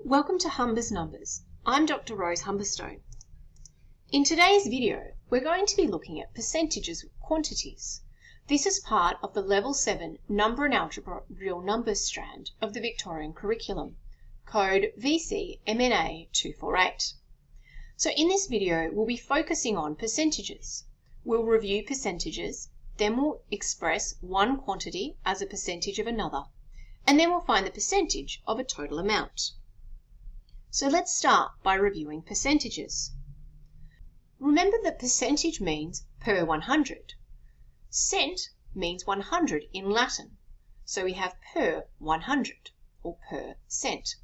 Welcome to Humber's Numbers. I'm Dr. Rose Humberstone. In today's video, we're going to be looking at percentages of quantities. This is part of the Level 7 Number and Algebra Real Numbers strand of the Victorian Curriculum, code VCMNA248. So in this video, we'll be focusing on percentages. We'll review percentages, then we'll express one quantity as a percentage of another, and then we'll find the percentage of a total amount. So let's start by reviewing percentages. Remember that percentage means per 100. Cent means 100 in Latin, so we have per 100 or per cent.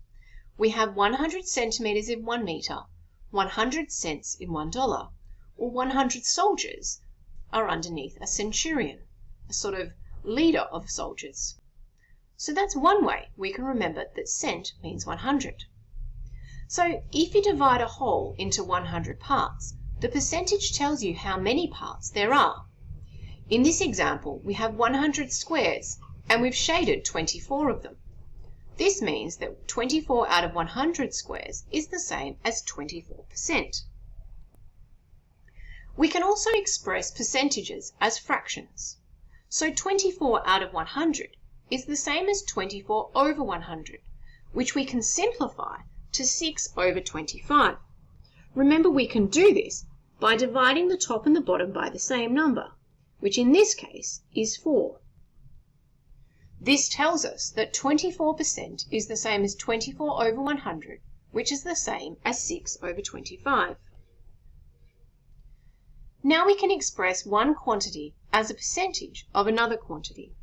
We have 100 centimetres in 1 metre, 100 cents in $1, or 100 soldiers are underneath a centurion, a sort of leader of soldiers. So that's one way we can remember that cent means 100. So if you divide a whole into 100 parts, the percentage tells you how many parts there are. In this example, we have 100 squares and we've shaded 24 of them. This means that 24 out of 100 squares is the same as 24%. We can also express percentages as fractions. So 24 out of 100 is the same as 24 over 100, which we can simplify to 6 over 25. Remember, we can do this by dividing the top and the bottom by the same number, which in this case is 4. This tells us that 24% is the same as 24 over 100, which is the same as 6 over 25. Now we can express one quantity as a percentage of another quantity.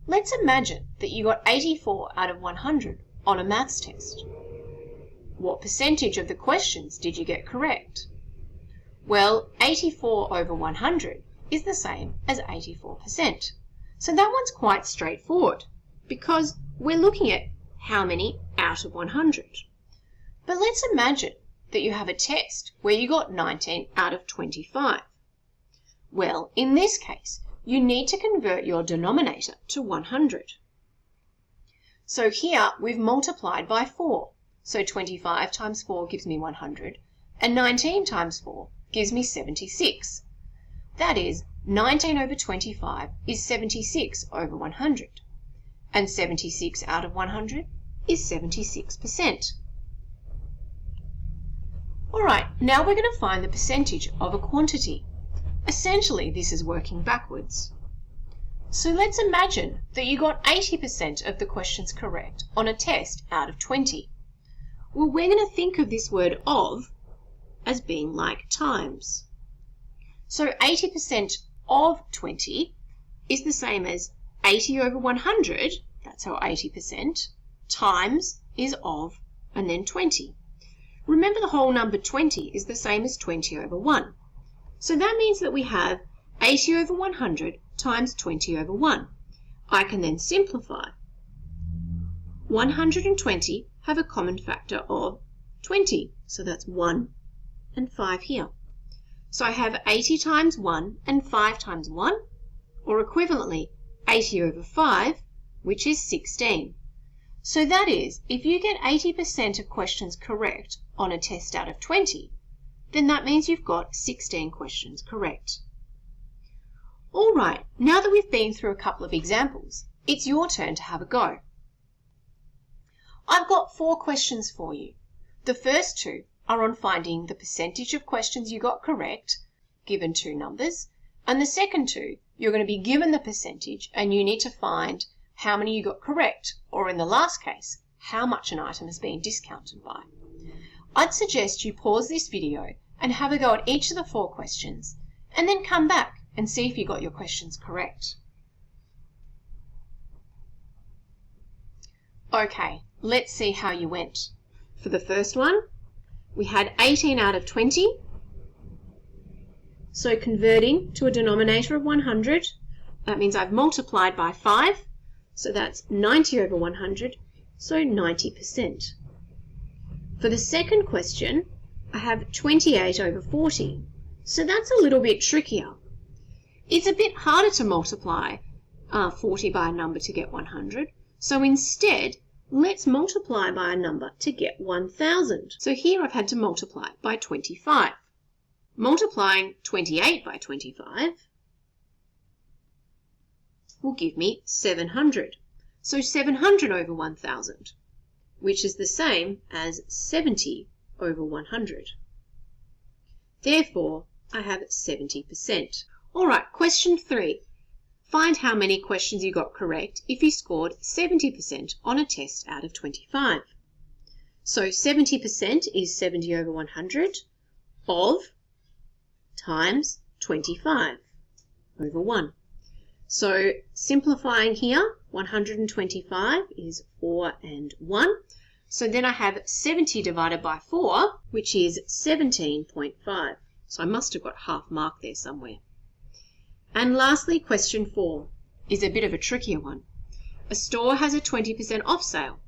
Let's imagine that you got 84 out of 100 on a maths test. What percentage of the questions did you get correct? Well, 84 over 100 is the same as 84%. So that one's quite straightforward because we're looking at how many out of 100. But let's imagine that you have a test where you got 19 out of 25. Well, in this case, you need to convert your denominator to 100. So here we've multiplied by 4. So 25 times 4 gives me 100, and 19 times 4 gives me 76. That is, 19 over 25 is 76 over 100, and 76 out of 100 is 76%. Alright, now we're going to find the percentage of a quantity. Essentially, this is working backwards. So let's imagine that you got 80% of the questions correct on a test out of 20. Well, we're going to think of this word of as being like times. So 80% of 20 is the same as 80 over 100, that's our 80%, times is of, and then 20. Remember, the whole number 20 is the same as 20 over 1. So that means that we have 80 over 100 times 20 over 1. I can then simplify. 120 have a common factor of 20, so that's 1 and 5 here. So I have 80 times 1 and 5 times 1, or equivalently 80 over 5, which is 16. So that is, if you get 80% of questions correct on a test out of 20, then that means you've got 16 questions correct. Alright, now that we've been through a couple of examples, it's your turn to have a go. I've got 4 questions for you. The first 2 are on finding the percentage of questions you got correct, given 2 numbers, and the second 2, you're going to be given the percentage and you need to find how many you got correct, or in the last case, how much an item has been discounted by. I'd suggest you pause this video and have a go at each of the 4 questions, and then come back and see if you got your questions correct. Okay, let's see how you went. For the first one, we had 18 out of 20. So converting to a denominator of 100, that means I've multiplied by 5. So that's 90 over 100, so 90%. For the second question, I have 28 over 40. So that's a little bit trickier. It's a bit harder to multiply 40 by a number to get 100. So instead, let's multiply by a number to get 1,000. So here I've had to multiply by 25. Multiplying 28 by 25 will give me 700. So 700 over 1,000, which is the same as 70 over 100. Therefore, I have 70%. All right, question 3. Find how many questions you got correct if you scored 70% on a test out of 25. So 70% is 70 over 100 of times 25 over 1. So simplifying here, 125 is 4 and 1. So then I have 70 divided by 4, which is 17.5. So I must have got half mark there somewhere. And lastly, question 4 is a bit of a trickier one. A store has a 20% off sale.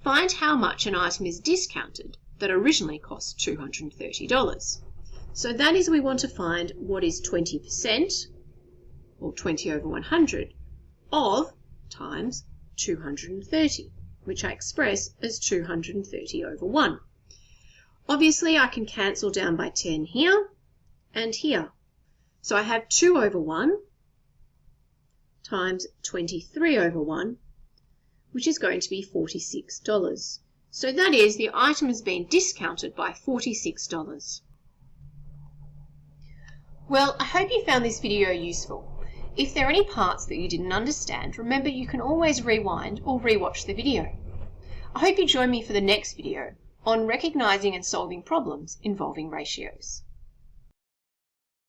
Find how much an item is discounted that originally cost $230. So that is, we want to find what is 20%, or 20 over 100, of times 230, which I express as 230 over 1. Obviously, I can cancel down by 10 here and here. So I have 2 over 1 times 23 over 1, which is going to be $46. So that is, the item has been discounted by $46. Well, I hope you found this video useful. If there are any parts that you didn't understand, remember you can always rewind or rewatch the video. I hope you join me for the next video on recognising and solving problems involving ratios.